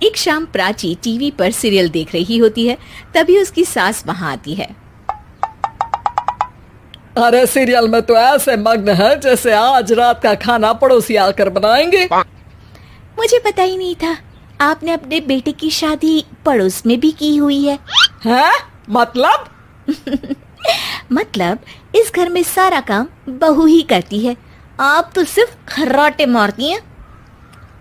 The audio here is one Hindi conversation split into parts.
एक शाम प्राची टीवी पर सीरियल देख रही होती है। तभी उसकी सास वहां आती है। अरे सीरियल में तो ऐसे मग्न है जैसे आज रात का खाना पड़ोसी आकर बनाएंगे। मुझे पता ही नहीं था आपने अपने बेटे की शादी पड़ोस में भी की हुई है। हैं? मतलब? मतलब इस घर में सारा काम बहू ही करती है, आप तो सिर्फ खर्राटे मारती हैं।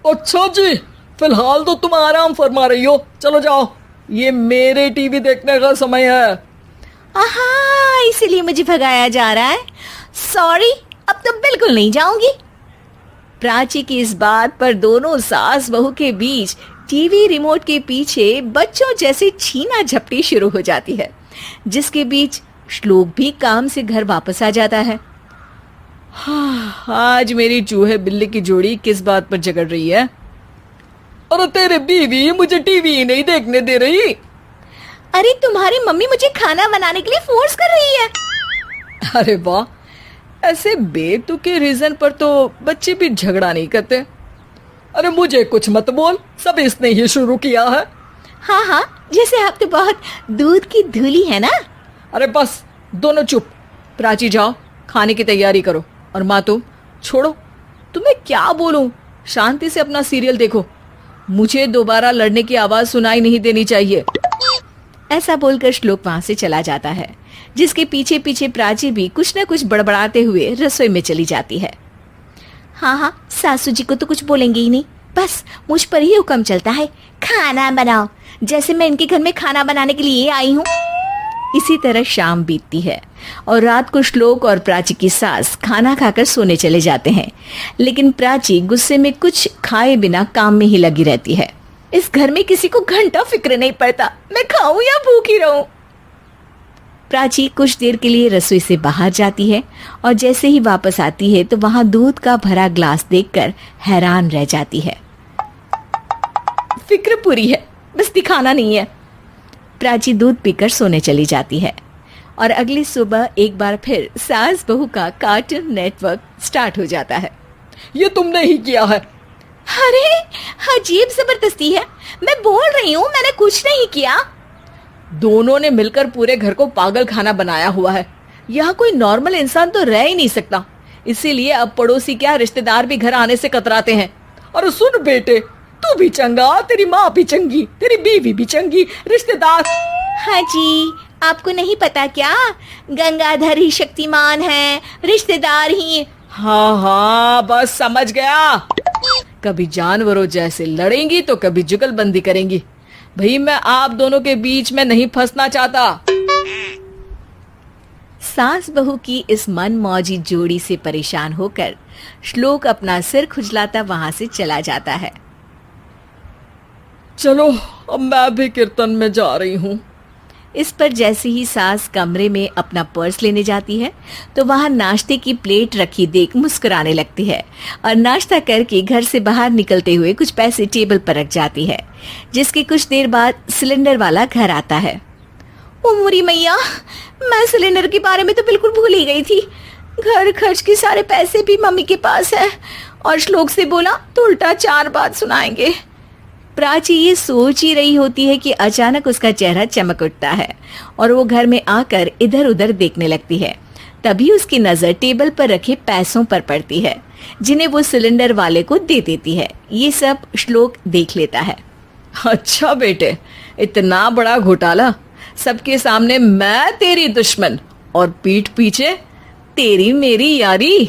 अच्छा जी, फिलहाल तो तुम आराम फरमा रही हो, चलो जाओ, ये मेरे टीवी देखने का समय है। आहा, इसीलिए मुझे भगाया जा रहा है। सॉरी, अब तो बिल्कुल नहीं जाऊंगी। प्राची की इस बात पर दोनों सास बहू के बीच टीवी रिमोट के पीछे बच्चों जैसे छीना झपटी शुरू हो जाती है, जिसके बीच श्लोक भी काम से घर वापस आ जाता है। आज मेरी चूहे बिल्ली की जोड़ी किस बात पर झगड़ रही है? अरे तेरे बीवी मुझे टीवी ही नहीं देखने दे रही। अरे तुम्हारी मम्मी मुझे खाना बनाने के लिए फोर्स कर रही है। अरे वाह, ऐसे बेतुके रीजन पर तो बच्चे भी झगड़ा नहीं करते। अरे मुझे कुछ मत बोल, सब इसने ही शुरू किया है। हाँ हाँ, जैसे आप तो बहुत दूध की धूली है ना। अरे बस, दोनों चुप। प्राची जाओ, खाने की तैयारी करो। और माँ तुम छोड़ो, तुम्हें क्या बोलूं, शांति से अपना सीरियल देखो, मुझे दोबारा लड़ने की आवाज सुनाई नहीं देनी चाहिए। ऐसा बोलकर श्लोक वहां से चला जाता है, जिसके पीछे पीछे प्राची भी कुछ न कुछ बड़बड़ाते हुए रसोई में चली जाती है। हाँ हाँ, सासू जी को तो कुछ बोलेंगे ही नहीं, बस मुझ पर ही हुक्म चलता है, खाना बनाओ, जैसे मैं इनके घर में खाना बनाने के लिए आई हूँ। इसी तरह शाम बीतती है और रात को श्लोक और प्राची की सास खाना खाकर सोने चले जाते हैं, लेकिन प्राची गुस्से में कुछ खाए बिना काम में ही लगी रहती है। इस घर में किसी को घंटा फिक्र नहीं पड़ता, मैं खाऊं या भूखी रहूं। प्राची कुछ देर के लिए रसोई से बाहर जाती है और जैसे ही वापस आती है तो वहां दूध का भरा ग्लास देखकर हैरान रह जाती है। फिक्र पूरी है, बस दिखाना नहीं है। प्राची दूध पीकर सोने चली जाती है और अगली सुबह एक बार फिर सास बहू का कार्टून नेटवर्क स्टार्ट हो जाता है। ये तुमने ही किया है। अरे अजीब जबरदस्ती है, मैं बोल रही हूँ मैंने कुछ नहीं किया। दोनों ने मिलकर पूरे घर को पागल खाना बनाया हुआ है। यहाँ कोई नॉर्मल इंसान तो रह ही नहीं सकता, इसीलिए अब पड़ोसी क्या रिश्तेदार भी घर आने से कतराते हैं। और सुन बेटे, तू भी चंगा, तेरी माँ भी चंगी, तेरी बीवी भी चंगी, रिश्तेदार। हाँ जी, आपको नहीं पता क्या, गंगाधर ही शक्तिमान है, रिश्तेदार ही। हाँ हाँ, बस समझ गया। कभी जानवरों जैसे लड़ेंगी तो कभी जुगलबंदी करेंगी। भाई मैं आप दोनों के बीच में नहीं फंसना चाहता। सास बहू की इस मनमौजी जोड़ी से परेशान होकर श्लोक अपना सिर खुजलाता वहां से चला जाता है। चलो अब मैं भी कीर्तन में जा रही हूँ। इस पर जैसे ही सास कमरे में अपना पर्स लेने जाती है तो वहां नाश्ते की प्लेट रखी देख मुस्कुराने लगती है और नाश्ता करके घर से बाहर निकलते हुए कुछ पैसे टेबल पर रख जाती है, जिसके कुछ देर बाद सिलेंडर वाला घर आता है। ओ मुरी मैया, मैं सिलेंडर के बारे में तो बिल्कुल भूल ही गई थी। घर खर्च के सारे पैसे भी मम्मी के पास है और श्लोक से बोला तो उल्टा 4 बात सुनाएंगे। प्राची ये सोच ही रही होती है कि अचानक उसका चेहरा चमक उठता है और वो घर में आकर इधर उधर देखने लगती है। तभी उसकी नजर टेबल पर रखे पैसों पर पड़ती है, जिन्हें वो सिलेंडर वाले को दे देती है। ये सब श्लोक देख लेता है। अच्छा बेटे, इतना बड़ा घोटाला, सबके सामने मैं तेरी दुश्मन और पीठ पीछे तेरी मेरी यारी।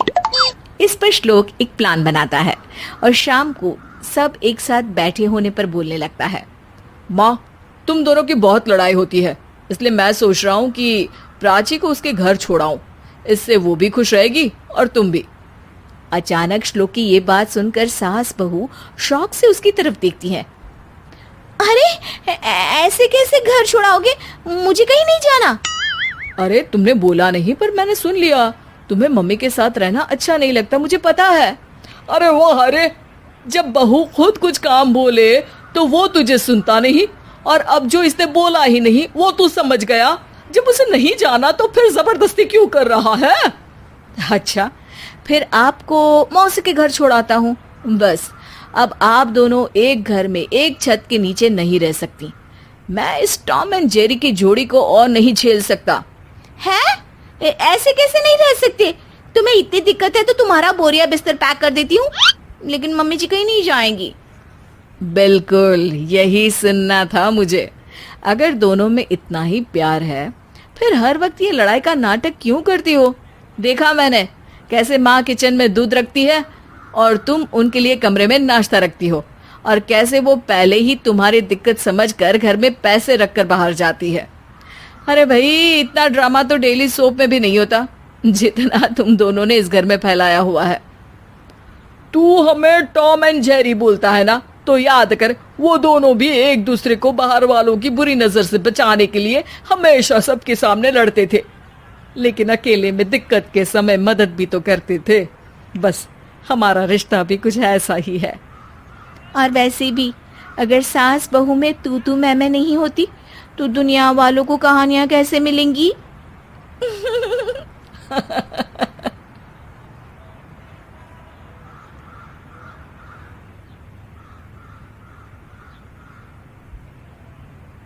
इस पर श्लोक एक प्लान बनाता है और शाम को सब एक साथ बैठे होने पर बोलने लगता है। माँ, तुम दोनों की बहुत लड़ाई होती है, इसलिए मैं सोच रहा हूँ कि प्राची को उसके घर छोड़ाऊं, इससे वो भी खुश रहेगी और तुम भी। अचानक श्लोक की ये बात सुनकर सास बहू शौक से उसकी तरफ देखती है। अरे ऐसे कैसे घर छोड़ाओगे, मुझे कहीं नहीं जाना। अरे तुमने बोला नहीं पर मैंने सुन लिया, तुम्हें मम्मी के साथ रहना अच्छा नहीं लगता, मुझे पता है। अरे वो अरे, जब बहू खुद कुछ काम बोले तो वो तुझे सुनता नहीं, और अब जो इसने बोला ही नहीं वो तू समझ गया। जब उसे नहीं जाना तो फिर जबरदस्ती क्यों कर रहा है? अच्छा, फिर आपको मौसी के घर छोड़ाता हूँ, बस अब आप दोनों एक घर में एक छत के नीचे नहीं रह सकती। मैं इस टॉम एंड जेरी की जोड़ी को और नहीं झेल सकता। है? ऐसे कैसे नहीं रह सकते? तुम्हें इतनी दिक्कत है तो तुम्हारा बोरिया बिस्तर पैक कर देती हूँ, लेकिन मम्मी जी कहीं नहीं जाएंगी। बिल्कुल यही सुनना था मुझे। अगर दोनों में इतना ही प्यार है फिर हर वक्त ये लड़ाई का नाटक क्यों करती हो? देखा मैंने कैसे माँ किचन में दूध रखती है और तुम उनके लिए कमरे में नाश्ता रखती हो, और कैसे वो पहले ही तुम्हारी दिक्कत समझकर घर में पैसे रखकर बाहर जाती है। अरे भाई, इतना ड्रामा तो डेली सोप में भी नहीं होता जितना तुम दोनों ने इस घर में फैलाया हुआ है। तू हमें टॉम एंड जेरी बोलता है ना, तो याद कर वो दोनों भी एक दूसरे को बाहर वालों की बुरी नजर से बचाने के लिए हमेशा सबके सामने लड़ते थे, लेकिन अकेले में दिक्कत के समय मदद भी तो करते थे। बस हमारा रिश्ता भी कुछ ऐसा ही है। और वैसे भी अगर सास बहू में तू मैं नहीं होती तो दुनिया वालों को कहानियां कैसे मिलेंगी?